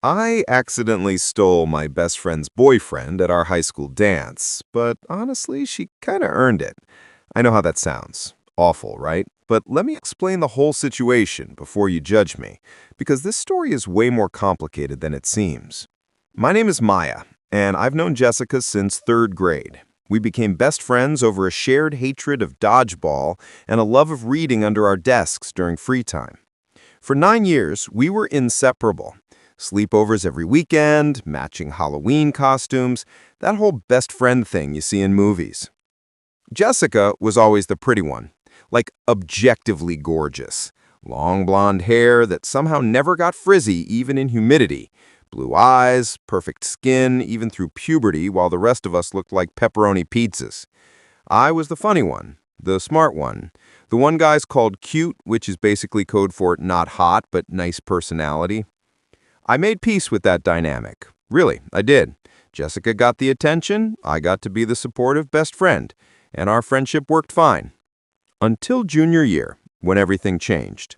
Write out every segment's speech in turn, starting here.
I accidentally stole my best friend's boyfriend at our high school dance, but honestly, she kind of earned it. I know how that sounds. Awful, right? But let me explain the whole situation before you judge me, because this story is way more complicated than it seems. My name is Maya, and I've known Jessica since third grade. We became best friends over a shared hatred of dodgeball and a love of reading under our desks during free time. For 9 years, we were inseparable. Sleepovers every weekend, matching Halloween costumes, that whole best friend thing you see in movies. Jessica was always the pretty one, like objectively gorgeous. Long blonde hair that somehow never got frizzy even in humidity. Blue eyes, perfect skin, even through puberty, while the rest of us looked like pepperoni pizzas. I was the funny one, the smart one, the one guys called cute, which is basically code for not hot but nice personality. I made peace with that dynamic. Really, I did. Jessica got the attention, I got to be the supportive best friend, and our friendship worked fine. Until junior year, when everything changed.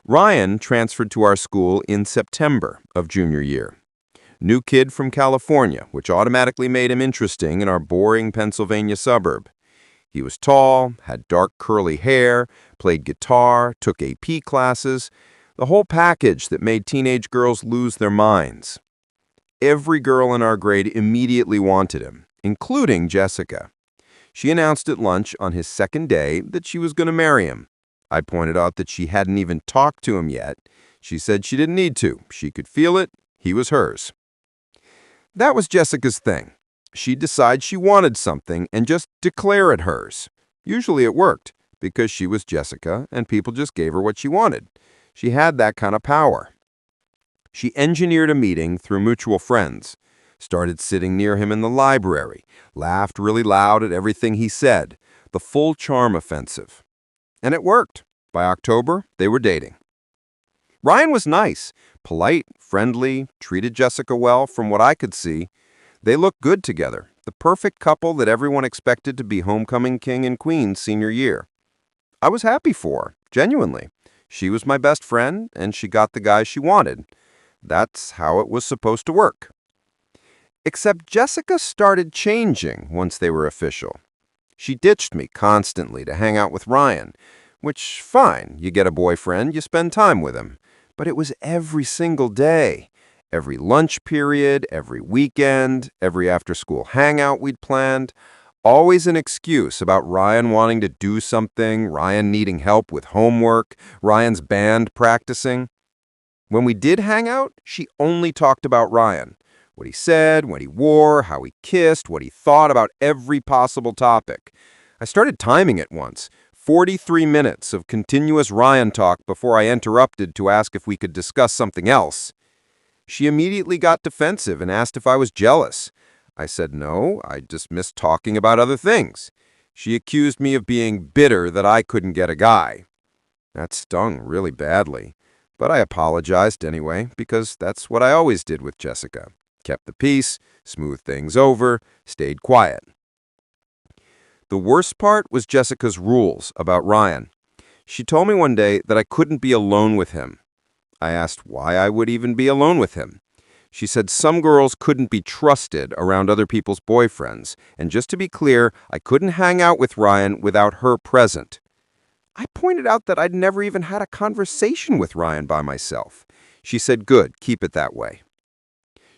Ryan transferred to our school in September of junior year. New kid from California, which automatically made him interesting in our boring Pennsylvania suburb. He was tall, had dark curly hair, played guitar, took AP classes, the whole package that made teenage girls lose their minds. Every girl in our grade immediately wanted him, including Jessica. She announced at lunch on his second day that she was going to marry him. I pointed out that she hadn't even talked to him yet. She said she didn't need to. She could feel it. He was hers. That was Jessica's thing. She'd decide she wanted something and just declare it hers. Usually it worked, because she was Jessica and people just gave her what she wanted. She had that kind of power. She engineered a meeting through mutual friends, started sitting near him in the library, laughed really loud at everything he said, the full charm offensive. And it worked. By October, they were dating. Ryan was nice, polite, friendly, treated Jessica well from what I could see. They looked good together, the perfect couple that everyone expected to be homecoming king and queen senior year. I was happy for her, genuinely. She was my best friend, and she got the guy she wanted. That's how it was supposed to work. Except Jessica started changing once they were official. She ditched me constantly to hang out with Ryan, which, fine, you get a boyfriend, you spend time with him. But it was every single day, every lunch period, every weekend, every after-school hangout we'd planned. Always an excuse about Ryan wanting to do something, Ryan needing help with homework, Ryan's band practicing. When we did hang out, she only talked about Ryan. What he said, what he wore, how he kissed, what he thought about every possible topic. I started timing it once. 43 minutes of continuous Ryan talk before I interrupted to ask if we could discuss something else. She immediately got defensive and asked if I was jealous. I said no, I just missed talking about other things. She accused me of being bitter that I couldn't get a guy. That stung really badly, but I apologized anyway because that's what I always did with Jessica. Kept the peace, smoothed things over, stayed quiet. The worst part was Jessica's rules about Ryan. She told me one day that I couldn't be alone with him. I asked why I would even be alone with him. She said some girls couldn't be trusted around other people's boyfriends, and just to be clear, I couldn't hang out with Ryan without her present. I pointed out that I'd never even had a conversation with Ryan by myself. She said, good, keep it that way.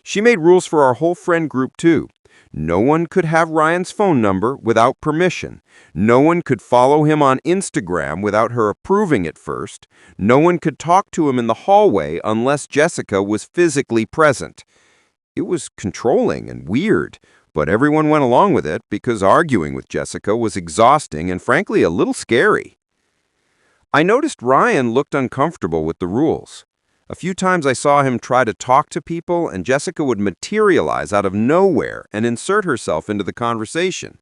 She made rules for our whole friend group, too. No one could have Ryan's phone number without permission. No one could follow him on Instagram without her approving it first. No one could talk to him in the hallway unless Jessica was physically present. It was controlling and weird, but everyone went along with it because arguing with Jessica was exhausting and frankly a little scary. I noticed Ryan looked uncomfortable with the rules. A few times I saw him try to talk to people, and Jessica would materialize out of nowhere and insert herself into the conversation.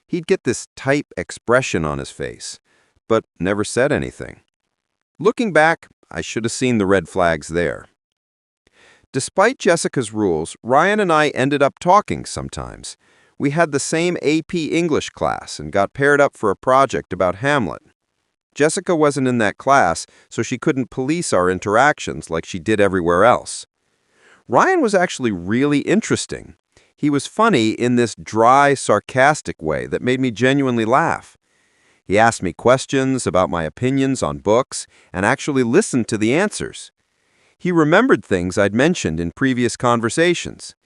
He'd get this tight expression on his face, but never said anything. Looking back, I should have seen the red flags there. Despite Jessica's rules, Ryan and I ended up talking sometimes. We had the same AP English class and got paired up for a project about Hamlet. Jessica wasn't in that class, so she couldn't police our interactions like she did everywhere else. Ryan was actually really interesting. He was funny in this dry, sarcastic way that made me genuinely laugh. He asked me questions about my opinions on books and actually listened to the answers. He remembered things I'd mentioned in previous conversations.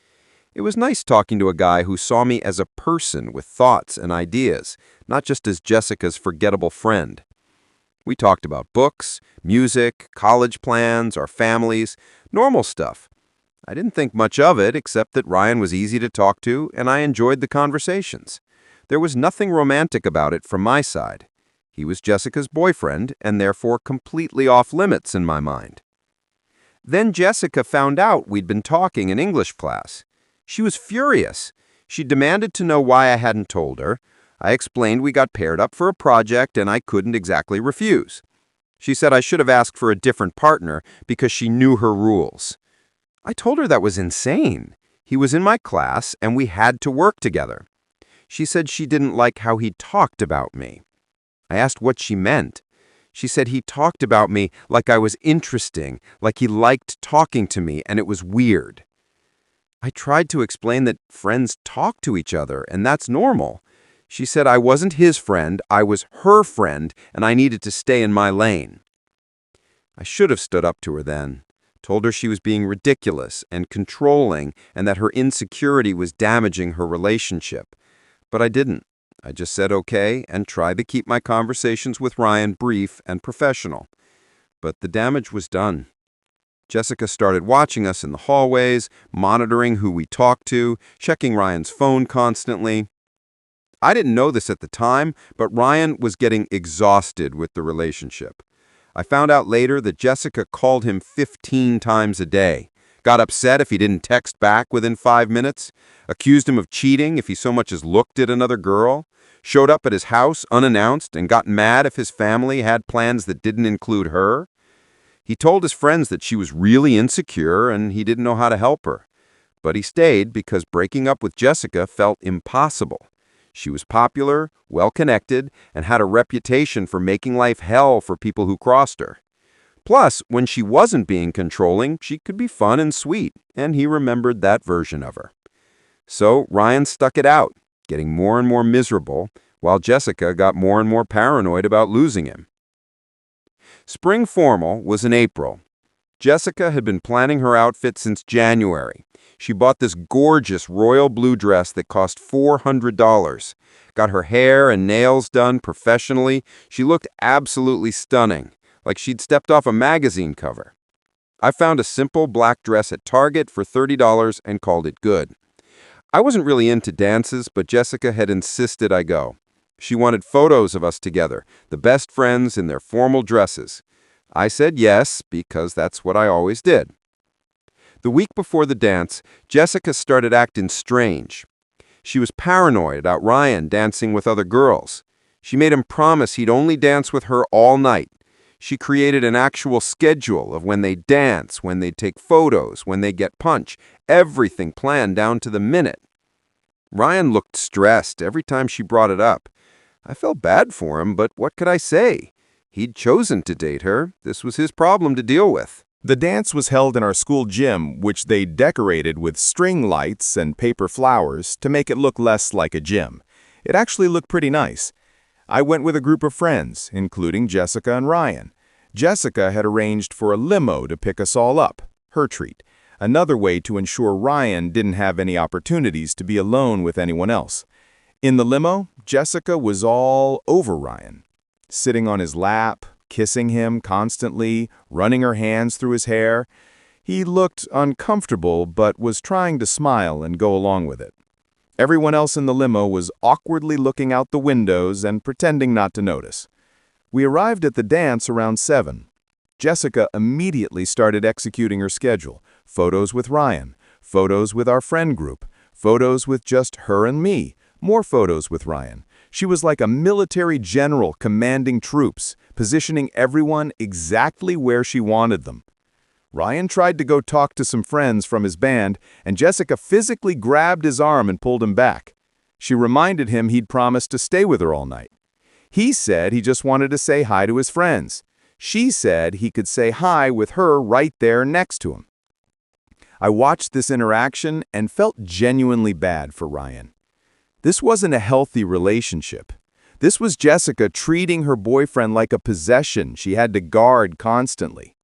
It was nice talking to a guy who saw me as a person with thoughts and ideas, not just as Jessica's forgettable friend. We talked about books, music, college plans, our families, normal stuff. I didn't think much of it except that Ryan was easy to talk to and I enjoyed the conversations. There was nothing romantic about it from my side. He was Jessica's boyfriend and therefore completely off limits in my mind. Then Jessica found out we'd been talking in English class. She was furious. She demanded to know why I hadn't told her. I explained we got paired up for a project and I couldn't exactly refuse. She said I should have asked for a different partner because she knew her rules. I told her that was insane. He was in my class and we had to work together. She said she didn't like how he talked about me. I asked what she meant. She said he talked about me like I was interesting, like he liked talking to me, and it was weird. I tried to explain that friends talk to each other, and that's normal. She said I wasn't his friend, I was her friend, and I needed to stay in my lane. I should have stood up to her then, told her she was being ridiculous and controlling, and that her insecurity was damaging her relationship. But I didn't. I just said okay and tried to keep my conversations with Ryan brief and professional. But the damage was done. Jessica started watching us in the hallways, monitoring who we talked to, checking Ryan's phone constantly. I didn't know this at the time, but Ryan was getting exhausted with the relationship. I found out later that Jessica called him 15 times a day, got upset if he didn't text back within 5 minutes, accused him of cheating if he so much as looked at another girl, showed up at his house unannounced and got mad if his family had plans that didn't include her. He told his friends that she was really insecure and he didn't know how to help her. But he stayed because breaking up with Jessica felt impossible. She was popular, well-connected, and had a reputation for making life hell for people who crossed her. Plus, when she wasn't being controlling, she could be fun and sweet, and he remembered that version of her. So Ryan stuck it out, getting more and more miserable, while Jessica got more and more paranoid about losing him. Spring formal was in April. Jessica had been planning her outfit since January. She bought this gorgeous royal blue dress that cost $400. Got her hair and nails done professionally. She looked absolutely stunning, like she'd stepped off a magazine cover. I found a simple black dress at Target for $30 and called it good. I wasn't really into dances, but Jessica had insisted I go. She wanted photos of us together, the best friends in their formal dresses. I said yes, because that's what I always did. The week before the dance, Jessica started acting strange. She was paranoid about Ryan dancing with other girls. She made him promise he'd only dance with her all night. She created an actual schedule of when they'd dance, when they'd take photos, when they'd get punch, everything planned down to the minute. Ryan looked stressed every time she brought it up. I felt bad for him, but what could I say? He'd chosen to date her. This was his problem to deal with. The dance was held in our school gym, which they decorated with string lights and paper flowers to make it look less like a gym. It actually looked pretty nice. I went with a group of friends, including Jessica and Ryan. Jessica had arranged for a limo to pick us all up, her treat, another way to ensure Ryan didn't have any opportunities to be alone with anyone else. In the limo, Jessica was all over Ryan, sitting on his lap, kissing him constantly, running her hands through his hair. He looked uncomfortable but was trying to smile and go along with it. Everyone else in the limo was awkwardly looking out the windows and pretending not to notice. We arrived at the dance around 7. Jessica immediately started executing her schedule. Photos with Ryan, photos with our friend group, photos with just her and me, more photos with Ryan. She was like a military general commanding troops, positioning everyone exactly where she wanted them. Ryan tried to go talk to some friends from his band, and Jessica physically grabbed his arm and pulled him back. She reminded him he'd promised to stay with her all night. He said he just wanted to say hi to his friends. She said he could say hi with her right there next to him. I watched this interaction and felt genuinely bad for Ryan. This wasn't a healthy relationship. This was Jessica treating her boyfriend like a possession she had to guard constantly.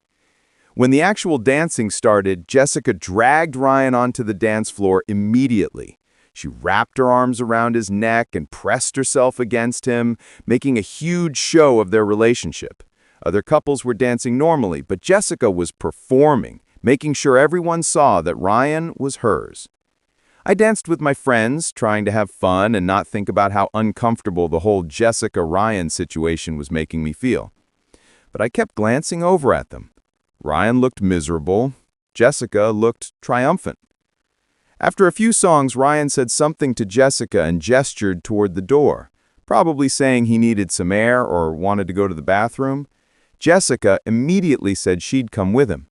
When the actual dancing started, Jessica dragged Ryan onto the dance floor immediately. She wrapped her arms around his neck and pressed herself against him, making a huge show of their relationship. Other couples were dancing normally, but Jessica was performing, making sure everyone saw that Ryan was hers. I danced with my friends, trying to have fun and not think about how uncomfortable the whole Jessica-Ryan situation was making me feel. But I kept glancing over at them. Ryan looked miserable. Jessica looked triumphant. After a few songs, Ryan said something to Jessica and gestured toward the door, probably saying he needed some air or wanted to go to the bathroom. Jessica immediately said she'd come with him.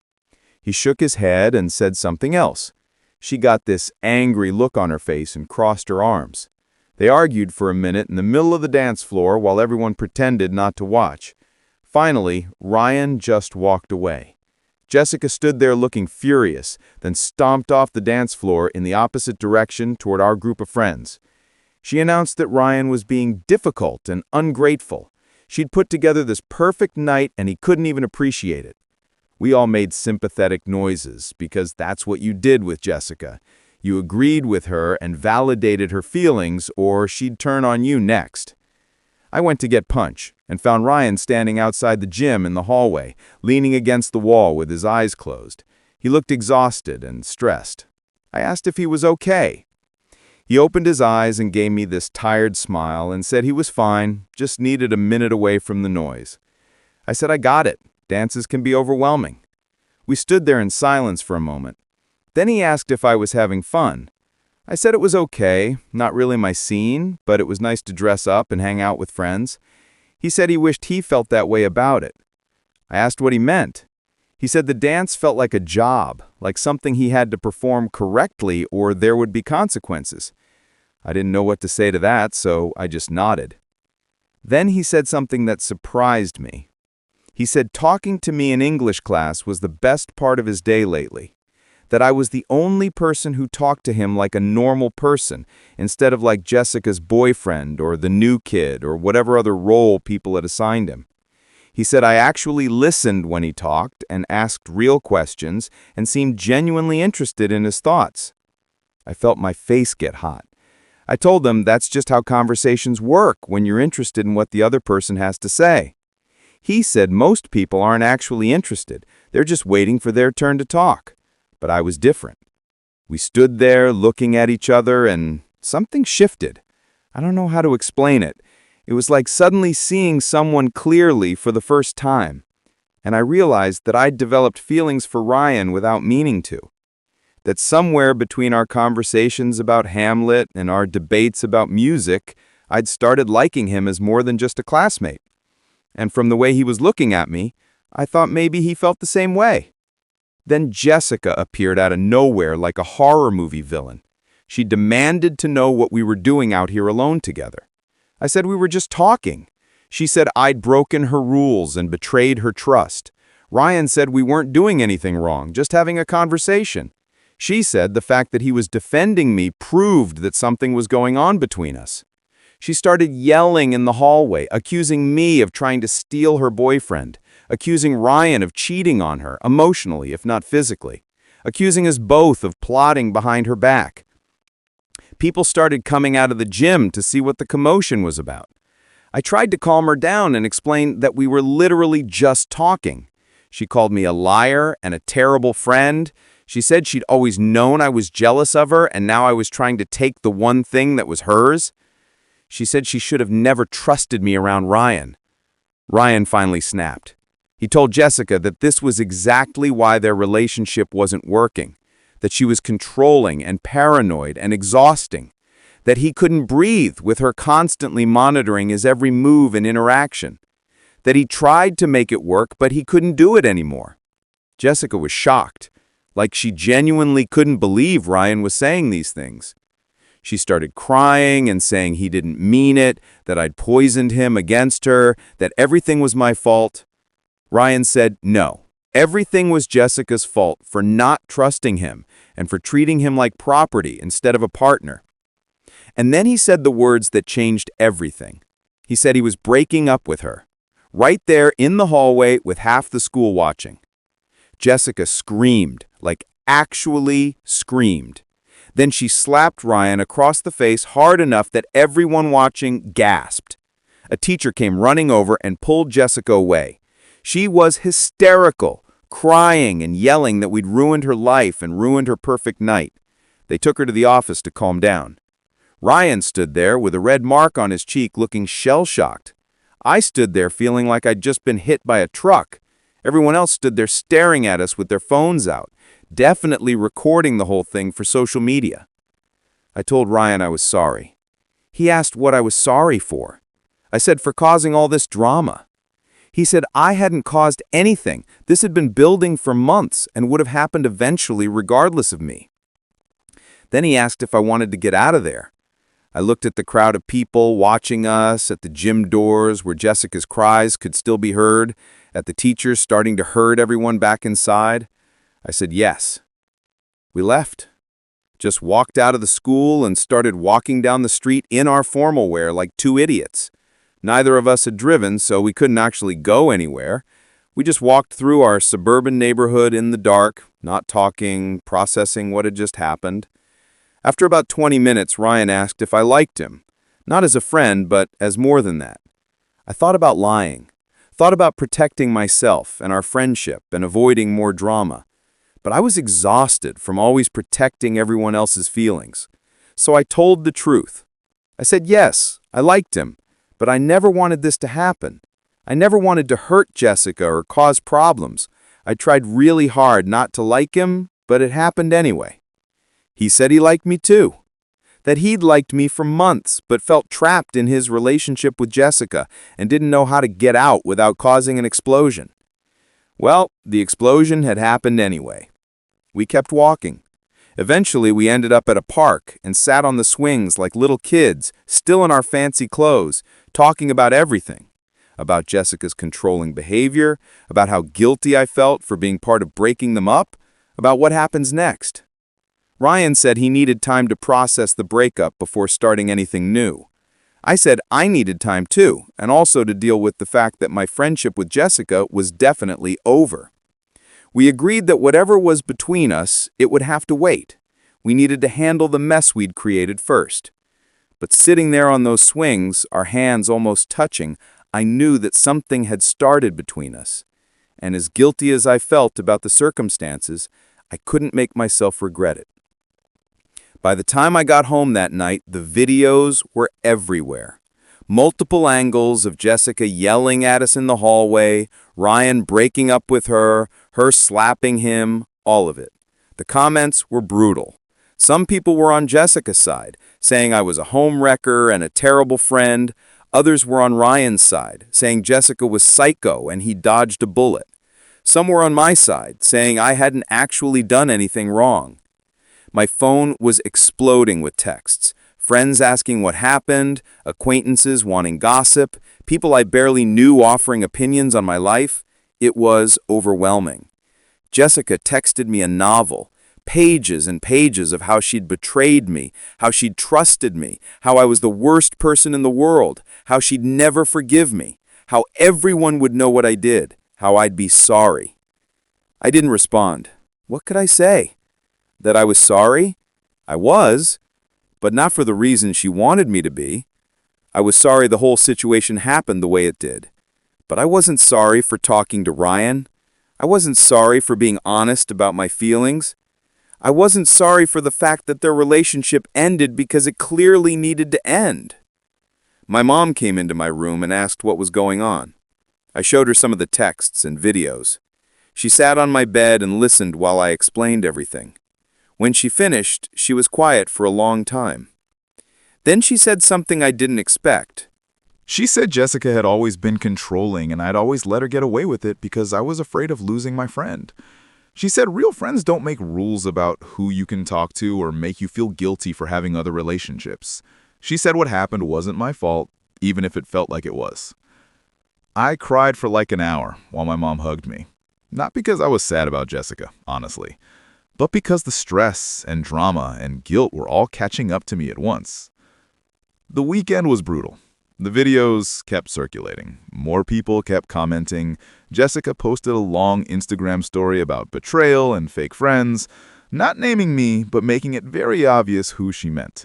He shook his head and said something else. She got this angry look on her face and crossed her arms. They argued for a minute in the middle of the dance floor while everyone pretended not to watch. Finally, Ryan just walked away. Jessica stood there looking furious, then stomped off the dance floor in the opposite direction toward our group of friends. She announced that Ryan was being difficult and ungrateful. She'd put together this perfect night and he couldn't even appreciate it. We all made sympathetic noises because that's what you did with Jessica. You agreed with her and validated her feelings, or she'd turn on you next. I went to get Punch and found Ryan standing outside the gym in the hallway, leaning against the wall with his eyes closed. He looked exhausted and stressed. I asked if he was okay. He opened his eyes and gave me this tired smile and said he was fine, just needed a minute away from the noise. I said I got it. Dances can be overwhelming. We stood there in silence for a moment. Then he asked if I was having fun. I said it was okay, not really my scene, but it was nice to dress up and hang out with friends. He said he wished he felt that way about it. I asked what he meant. He said the dance felt like a job, like something he had to perform correctly or there would be consequences. I didn't know what to say to that, so I just nodded. Then he said something that surprised me. He said talking to me in English class was the best part of his day lately. That I was the only person who talked to him like a normal person, instead of like Jessica's boyfriend or the new kid or whatever other role people had assigned him. He said I actually listened when he talked and asked real questions and seemed genuinely interested in his thoughts. I felt my face get hot. I told him that's just how conversations work when you're interested in what the other person has to say. He said most people aren't actually interested. They're just waiting for their turn to talk. But I was different. We stood there looking at each other and something shifted. I don't know how to explain it. It was like suddenly seeing someone clearly for the first time. And I realized that I'd developed feelings for Ryan without meaning to. That somewhere between our conversations about Hamlet and our debates about music, I'd started liking him as more than just a classmate. And from the way he was looking at me, I thought maybe he felt the same way. Then Jessica appeared out of nowhere like a horror movie villain. She demanded to know what we were doing out here alone together. I said we were just talking. She said I'd broken her rules and betrayed her trust. Ryan said we weren't doing anything wrong, just having a conversation. She said the fact that he was defending me proved that something was going on between us. She started yelling in the hallway, accusing me of trying to steal her boyfriend, accusing Ryan of cheating on her, emotionally, if not physically, accusing us both of plotting behind her back. People started coming out of the gym to see what the commotion was about. I tried to calm her down and explain that we were literally just talking. She called me a liar and a terrible friend. She said she'd always known I was jealous of her and now I was trying to take the one thing that was hers. She said she should have never trusted me around Ryan. Ryan finally snapped. He told Jessica that this was exactly why their relationship wasn't working, that she was controlling and paranoid and exhausting, that he couldn't breathe with her constantly monitoring his every move and interaction, that he tried to make it work but he couldn't do it anymore. Jessica was shocked, like she genuinely couldn't believe Ryan was saying these things. She started crying and saying he didn't mean it, that I'd poisoned him against her, that everything was my fault. Ryan said, no, Everything was Jessica's fault for not trusting him and for treating him like property instead of a partner. And then he said the words that changed everything. He said he was breaking up with her, right there in the hallway with half the school watching. Jessica screamed, like actually screamed. Then she slapped Ryan across the face hard enough that everyone watching gasped. A teacher came running over and pulled Jessica away. She was hysterical, crying and yelling that we'd ruined her life and ruined her perfect night. They took her to the office to calm down. Ryan stood there with a red mark on his cheek looking shell-shocked. I stood there feeling like I'd just been hit by a truck. Everyone else stood there staring at us with their phones out, definitely recording the whole thing for social media. I told Ryan I was sorry. He asked what I was sorry for. I said for causing all this drama. He said I hadn't caused anything. This had been building for months and would have happened eventually regardless of me. Then he asked if I wanted to get out of there. I looked at the crowd of people watching us, at the gym doors where Jessica's cries could still be heard, at the teachers starting to herd everyone back inside. I said yes. We left. Just walked out of the school and started walking down the street in our formal wear like two idiots. Neither of us had driven, so we couldn't actually go anywhere. We just walked through our suburban neighborhood in the dark, not talking, processing what had just happened. After about 20 minutes, Ryan asked if I liked him, not as a friend, but as more than that. I thought about lying, thought about protecting myself and our friendship and avoiding more drama. But I was exhausted from always protecting everyone else's feelings. So I told the truth. I said yes, I liked him, but I never wanted this to happen. I never wanted to hurt Jessica or cause problems. I tried really hard not to like him, but it happened anyway. He said he liked me too, that he'd liked me for months but felt trapped in his relationship with Jessica and didn't know how to get out without causing an explosion. Well, the explosion had happened anyway. We kept walking. Eventually, we ended up at a park and sat on the swings like little kids, still in our fancy clothes, talking about everything. About Jessica's controlling behavior, about how guilty I felt for being part of breaking them up, about what happens next. Ryan said he needed time to process the breakup before starting anything new. I said I needed time too, and also to deal with the fact that my friendship with Jessica was definitely over. We agreed that whatever was between us, it would have to wait. We needed to handle the mess we'd created first. But sitting there on those swings, our hands almost touching, I knew that something had started between us. And as guilty as I felt about the circumstances, I couldn't make myself regret it. By the time I got home that night, the videos were everywhere. Multiple angles of Jessica yelling at us in the hallway, Ryan breaking up with her slapping him, all of it. The comments were brutal. Some people were on Jessica's side, saying I was a homewrecker and a terrible friend. Others were on Ryan's side, saying Jessica was psycho and he dodged a bullet. Some were on my side, saying I hadn't actually done anything wrong. My phone was exploding with texts. Friends asking what happened, acquaintances wanting gossip, people I barely knew offering opinions on my life. It was overwhelming. Jessica texted me a novel, pages and pages of how she'd betrayed me, how she'd trusted me, how I was the worst person in the world, how she'd never forgive me, how everyone would know what I did, how I'd be sorry. I didn't respond. What could I say? That I was sorry? I was, but not for the reason she wanted me to be. I was sorry the whole situation happened the way it did. But I wasn't sorry for talking to Ryan. I wasn't sorry for being honest about my feelings. I wasn't sorry for the fact that their relationship ended because it clearly needed to end. My mom came into my room and asked what was going on. I showed her some of the texts and videos. She sat on my bed and listened while I explained everything. When she finished, she was quiet for a long time. Then she said something I didn't expect. She said Jessica had always been controlling and I'd always let her get away with it because I was afraid of losing my friend. She said real friends don't make rules about who you can talk to or make you feel guilty for having other relationships. She said what happened wasn't my fault, even if it felt like it was. I cried for like an hour while my mom hugged me. Not because I was sad about Jessica, honestly, but because the stress and drama and guilt were all catching up to me at once. The weekend was brutal. The videos kept circulating. More people kept commenting. Jessica posted a long Instagram story about betrayal and fake friends, not naming me, but making it very obvious who she meant.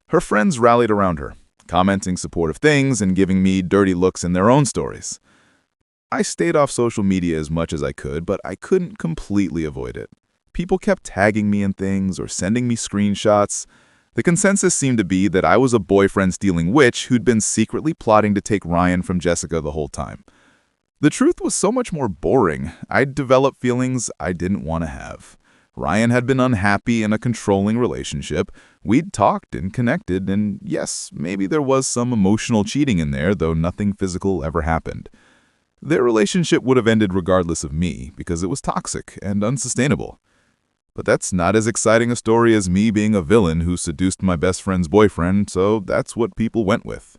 Her friends rallied around her, commenting supportive things and giving me dirty looks in their own stories. I stayed off social media as much as I could, but I couldn't completely avoid it. People kept tagging me in things or sending me screenshots. The consensus seemed to be that I was a boyfriend-stealing witch who'd been secretly plotting to take Ryan from Jessica the whole time. The truth was so much more boring. I'd developed feelings I didn't want to have. Ryan had been unhappy in a controlling relationship. We'd talked and connected, and yes, maybe there was some emotional cheating in there, though nothing physical ever happened. Their relationship would have ended regardless of me, because it was toxic and unsustainable. But that's not as exciting a story as me being a villain who seduced my best friend's boyfriend, so that's what people went with.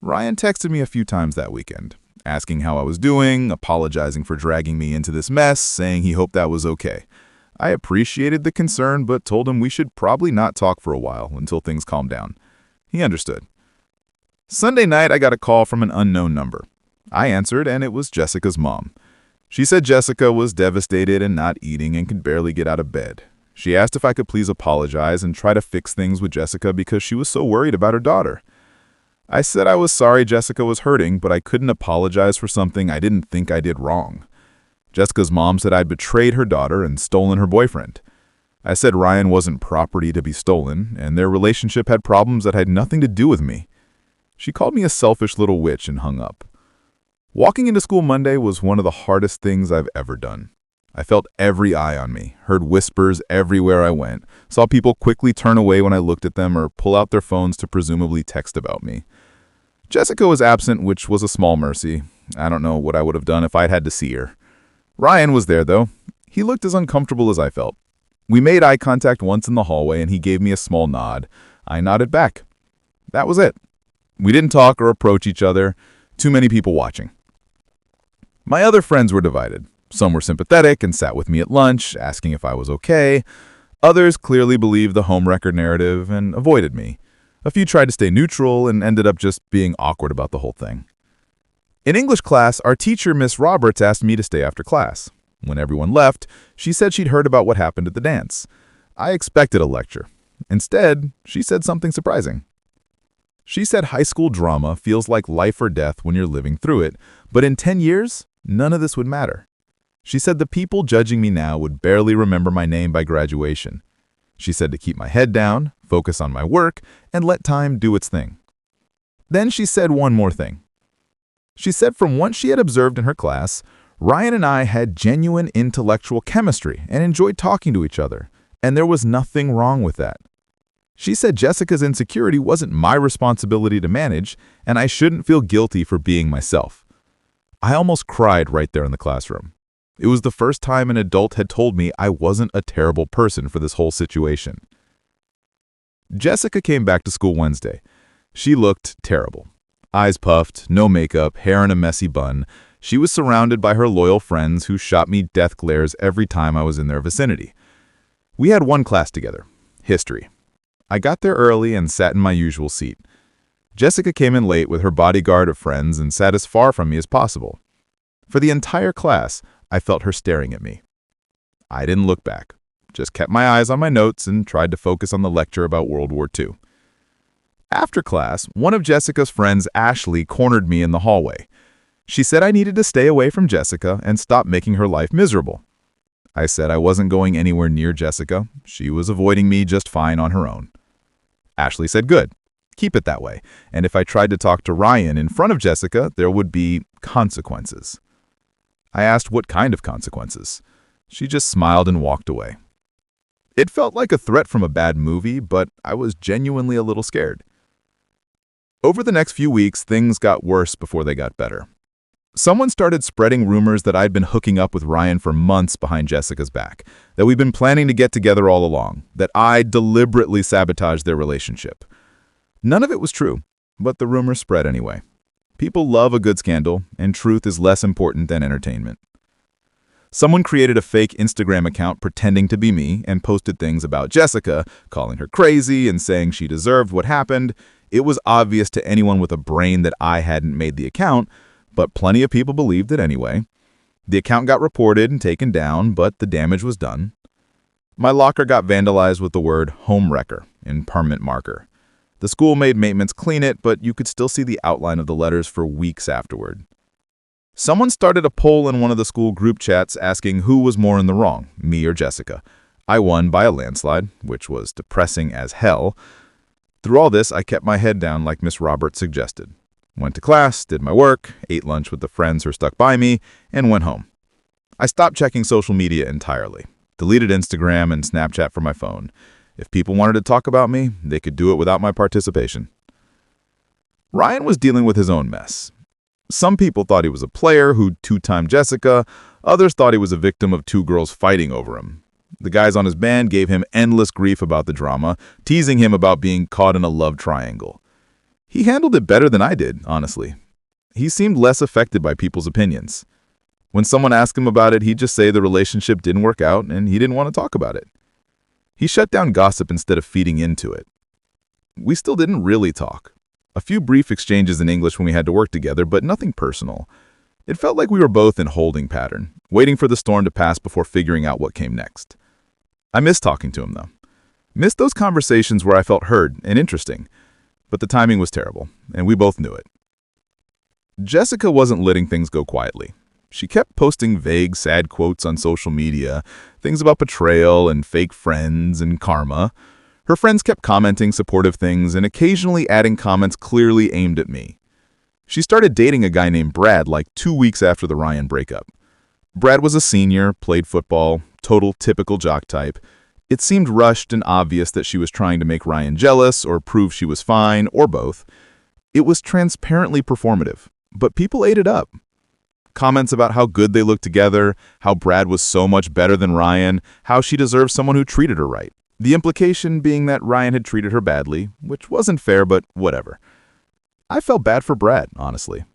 Ryan texted me a few times that weekend, asking how I was doing, apologizing for dragging me into this mess, saying he hoped that was okay. I appreciated the concern, but told him we should probably not talk for a while until things calmed down. He understood. Sunday night, I got a call from an unknown number. I answered, and it was Jessica's mom. She said Jessica was devastated and not eating and could barely get out of bed. She asked if I could please apologize and try to fix things with Jessica because she was so worried about her daughter. I said I was sorry Jessica was hurting, but I couldn't apologize for something I didn't think I did wrong. Jessica's mom said I'd betrayed her daughter and stolen her boyfriend. I said Ryan wasn't property to be stolen, and their relationship had problems that had nothing to do with me. She called me a selfish little witch and hung up. Walking into school Monday was one of the hardest things I've ever done. I felt every eye on me, heard whispers everywhere I went, saw people quickly turn away when I looked at them or pull out their phones to presumably text about me. Jessica was absent, which was a small mercy. I don't know what I would have done if I'd had to see her. Ryan was there, though. He looked as uncomfortable as I felt. We made eye contact once in the hallway, and he gave me a small nod. I nodded back. That was it. We didn't talk or approach each other. Too many people watching. My other friends were divided. Some were sympathetic and sat with me at lunch, asking if I was okay. Others clearly believed the homewrecker narrative and avoided me. A few tried to stay neutral and ended up just being awkward about the whole thing. In English class, our teacher, Miss Roberts, asked me to stay after class. When everyone left, she said she'd heard about what happened at the dance. I expected a lecture. Instead, she said something surprising. She said high school drama feels like life or death when you're living through it, but in 10 years, none of this would matter. She said the people judging me now would barely remember my name by graduation. She said to keep my head down, focus on my work, and let time do its thing. Then she said one more thing. She said from what she had observed in her class, Ryan and I had genuine intellectual chemistry and enjoyed talking to each other, and there was nothing wrong with that. She said Jessica's insecurity wasn't my responsibility to manage, and I shouldn't feel guilty for being myself. I almost cried right there in the classroom. It was the first time an adult had told me I wasn't a terrible person for this whole situation. Jessica came back to school Wednesday. She looked terrible. Eyes puffed, no makeup, hair in a messy bun. She was surrounded by her loyal friends who shot me death glares every time I was in their vicinity. We had one class together, history. I got there early and sat in my usual seat. Jessica came in late with her bodyguard of friends and sat as far from me as possible. For the entire class, I felt her staring at me. I didn't look back, just kept my eyes on my notes and tried to focus on the lecture about World War II. After class, one of Jessica's friends, Ashley, cornered me in the hallway. She said I needed to stay away from Jessica and stop making her life miserable. I said I wasn't going anywhere near Jessica. She was avoiding me just fine on her own. Ashley said good. Keep it that way, and if I tried to talk to Ryan in front of Jessica, there would be consequences. I asked what kind of consequences. She just smiled and walked away. It felt like a threat from a bad movie, but I was genuinely a little scared. Over the next few weeks, things got worse before they got better. Someone started spreading rumors that I'd been hooking up with Ryan for months behind Jessica's back, that we'd been planning to get together all along, that I deliberately sabotaged their relationship. None of it was true, but the rumors spread anyway. People love a good scandal, and truth is less important than entertainment. Someone created a fake Instagram account pretending to be me and posted things about Jessica, calling her crazy and saying she deserved what happened. It was obvious to anyone with a brain that I hadn't made the account, but plenty of people believed it anyway. The account got reported and taken down, but the damage was done. My locker got vandalized with the word homewrecker in permanent marker. The school made maintenance clean it, but you could still see the outline of the letters for weeks afterward. Someone started a poll in one of the school group chats asking who was more in the wrong, me or Jessica. I won by a landslide, which was depressing as hell. Through all this, I kept my head down like Miss Roberts suggested. Went to class, did my work, ate lunch with the friends who stuck by me, and went home. I stopped checking social media entirely, deleted Instagram and Snapchat from my phone. If people wanted to talk about me, they could do it without my participation. Ryan was dealing with his own mess. Some people thought he was a player who two-timed Jessica. Others thought he was a victim of two girls fighting over him. The guys on his band gave him endless grief about the drama, teasing him about being caught in a love triangle. He handled it better than I did, honestly. He seemed less affected by people's opinions. When someone asked him about it, he'd just say the relationship didn't work out and he didn't want to talk about it. He shut down gossip instead of feeding into it. We still didn't really talk. A few brief exchanges in English when we had to work together, but nothing personal. It felt like we were both in holding pattern, waiting for the storm to pass before figuring out what came next. I missed talking to him, though. Missed those conversations where I felt heard and interesting. But the timing was terrible, and we both knew it. Jessica wasn't letting things go quietly. She kept posting vague, sad quotes on social media, things about betrayal and fake friends and karma. Her friends kept commenting supportive things and occasionally adding comments clearly aimed at me. She started dating a guy named Brad like 2 weeks after the Ryan breakup. Brad was a senior, played football, total typical jock type. It seemed rushed and obvious that she was trying to make Ryan jealous or prove she was fine, or both. It was transparently performative, but people ate it up. Comments about how good they looked together, how Brad was so much better than Ryan, how she deserved someone who treated her right. The implication being that Ryan had treated her badly, which wasn't fair, but whatever. I felt bad for Brad, honestly.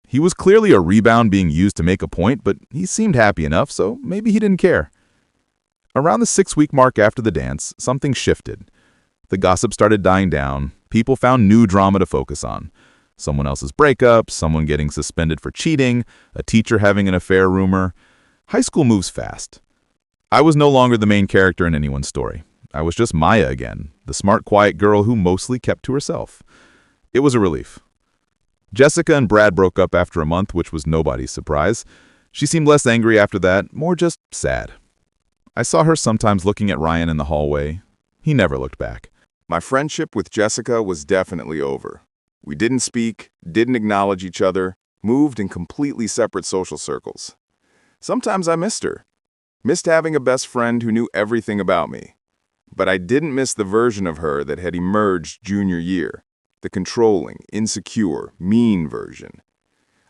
He was clearly a rebound being used to make a point, but he seemed happy enough, so maybe he didn't care. Around the 6-week mark after the dance, something shifted. The gossip started dying down. People found new drama to focus on. Someone else's breakup, someone getting suspended for cheating, a teacher having an affair rumor. High school moves fast. I was no longer the main character in anyone's story. I was just Maya again, the smart, quiet girl who mostly kept to herself. It was a relief. Jessica and Brad broke up after a month, which was nobody's surprise. She seemed less angry after that, more just sad. I saw her sometimes looking at Ryan in the hallway. He never looked back. My friendship with Jessica was definitely over. We didn't speak, didn't acknowledge each other, moved in completely separate social circles. Sometimes I missed her. Missed having a best friend who knew everything about me. But I didn't miss the version of her that had emerged junior year. The controlling, insecure, mean version.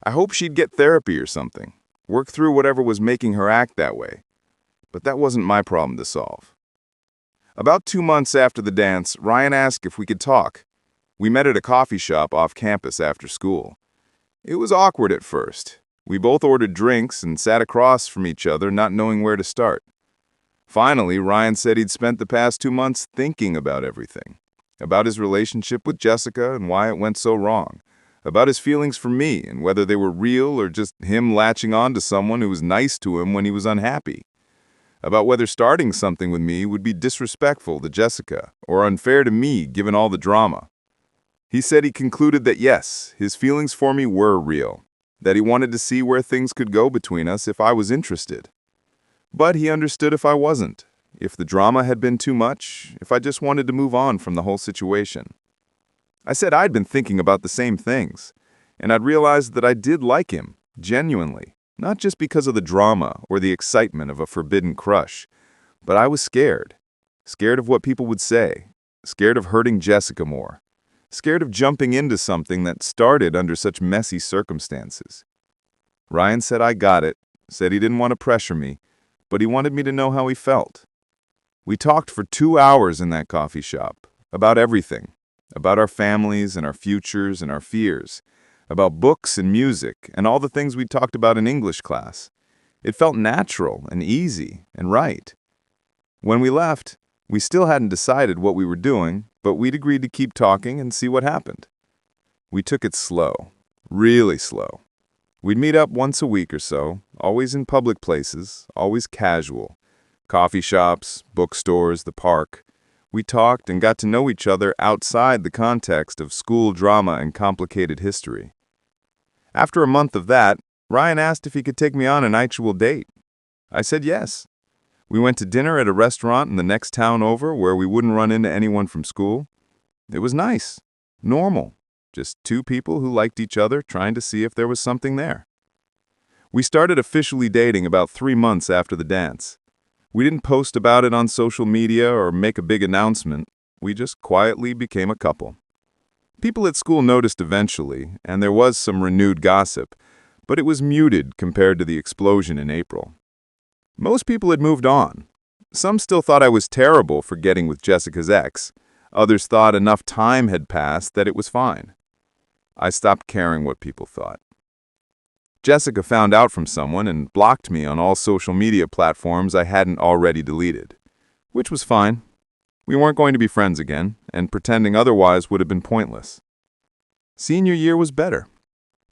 I hoped she'd get therapy or something, work through whatever was making her act that way. But that wasn't my problem to solve. About 2 months after the dance, Ryan asked if we could talk. We met at a coffee shop off campus after school. It was awkward at first. We both ordered drinks and sat across from each other, not knowing where to start. Finally, Ryan said he'd spent the past 2 months thinking about everything. About his relationship with Jessica and why it went so wrong. About his feelings for me and whether they were real or just him latching on to someone who was nice to him when he was unhappy. About whether starting something with me would be disrespectful to Jessica or unfair to me given all the drama. He said he concluded that yes, his feelings for me were real, that he wanted to see where things could go between us if I was interested. But he understood if I wasn't, if the drama had been too much, if I just wanted to move on from the whole situation. I said I'd been thinking about the same things, and I'd realized that I did like him, genuinely, not just because of the drama or the excitement of a forbidden crush, but I was scared. Scared of what people would say, scared of hurting Jessica more, scared of jumping into something that started under such messy circumstances. Ryan said I got it, said he didn't want to pressure me, but he wanted me to know how he felt. We talked for 2 hours in that coffee shop, about everything, about our families and our futures and our fears, about books and music and all the things we talked about in English class. It felt natural and easy and right. When we left, we still hadn't decided what we were doing, but we'd agreed to keep talking and see what happened. We took it slow, really slow. We'd meet up once a week or so, always in public places, always casual. Coffee shops, bookstores, the park. We talked and got to know each other outside the context of school drama and complicated history. After a month of that, Ryan asked if he could take me on an actual date. I said yes. We went to dinner at a restaurant in the next town over where we wouldn't run into anyone from school. It was nice, normal, just two people who liked each other trying to see if there was something there. We started officially dating about 3 months after the dance. We didn't post about it on social media or make a big announcement. We just quietly became a couple. People at school noticed eventually, and there was some renewed gossip, but it was muted compared to the explosion in April. Most people had moved on. Some still thought I was terrible for getting with Jessica's ex. Others thought enough time had passed that it was fine. I stopped caring what people thought. Jessica found out from someone and blocked me on all social media platforms I hadn't already deleted, which was fine. We weren't going to be friends again, and pretending otherwise would have been pointless. Senior year was better.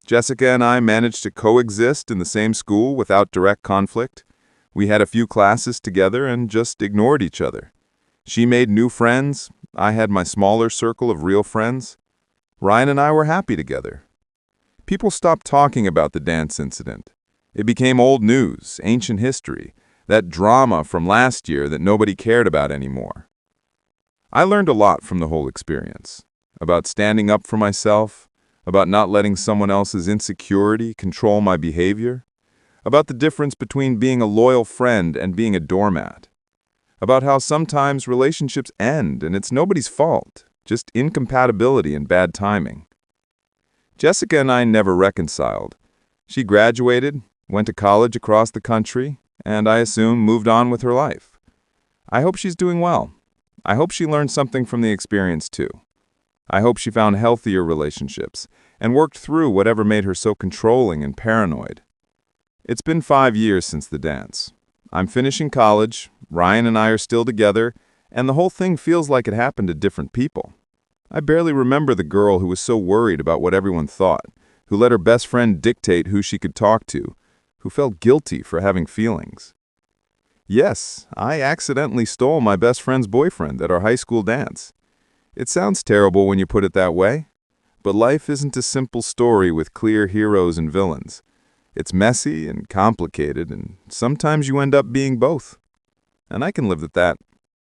Jessica and I managed to coexist in the same school without direct conflict. We had a few classes together and just ignored each other. She made new friends. I had my smaller circle of real friends. Ryan and I were happy together. People stopped talking about the dance incident. It became old news, ancient history, that drama from last year that nobody cared about anymore. I learned a lot from the whole experience, about standing up for myself, about not letting someone else's insecurity control my behavior, about the difference between being a loyal friend and being a doormat, about how sometimes relationships end and it's nobody's fault, just incompatibility and bad timing. Jessica and I never reconciled. She graduated, went to college across the country, and I assume moved on with her life. I hope she's doing well. I hope she learned something from the experience too. I hope she found healthier relationships and worked through whatever made her so controlling and paranoid. It's been 5 years since the dance. I'm finishing college, Ryan and I are still together, and the whole thing feels like it happened to different people. I barely remember the girl who was so worried about what everyone thought, who let her best friend dictate who she could talk to, who felt guilty for having feelings. Yes, I accidentally stole my best friend's boyfriend at our high school dance. It sounds terrible when you put it that way, but life isn't a simple story with clear heroes and villains. It's messy and complicated, and sometimes you end up being both. And I can live with that.